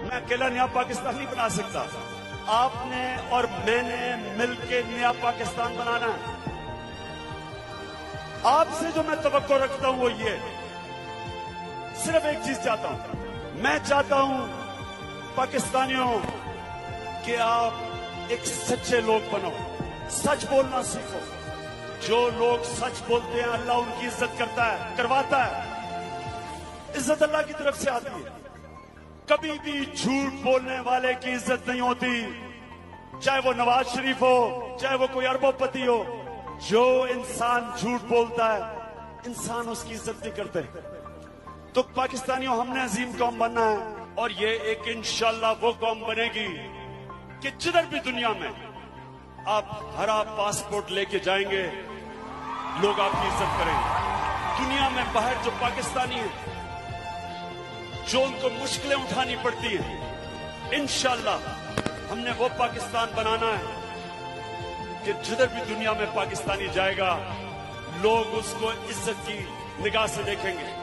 میں اکیلا نیا پاکستان نہیں بنا سکتا، آپ نے اور میں نے مل کے نیا پاکستان بنانا ہے۔ آپ سے جو میں توقع رکھتا ہوں وہ یہ، صرف ایک چیز چاہتا ہوں، میں چاہتا ہوں پاکستانیوں کہ آپ ایک سچے لوگ بنو، سچ بولنا سیکھو۔ جو لوگ سچ بولتے ہیں اللہ ان کی عزت کرتا ہے، کرواتا ہے۔ عزت اللہ کی طرف سے آتی ہے، کبھی بھی جھوٹ بولنے والے کی عزت نہیں ہوتی، چاہے وہ نواز شریف ہو، چاہے وہ کوئی اربوں پتی ہو۔ جو انسان جھوٹ بولتا ہے انسان اس کی عزت نہیں کرتے۔ تو پاکستانیوں ہم نے عظیم قوم بننا ہے، اور یہ ایک انشاءاللہ وہ قوم بنے گی کہ جدھر بھی دنیا میں آپ ہرا پاسپورٹ لے کے جائیں گے لوگ آپ کی عزت کریں گے۔ دنیا میں باہر جو پاکستانی ہیں، جو ان کو مشکلیں اٹھانی پڑتی ہیں، انشاءاللہ ہم نے وہ پاکستان بنانا ہے کہ جدھر بھی دنیا میں پاکستانی جائے گا لوگ اس کو عزت کی نگاہ سے دیکھیں گے۔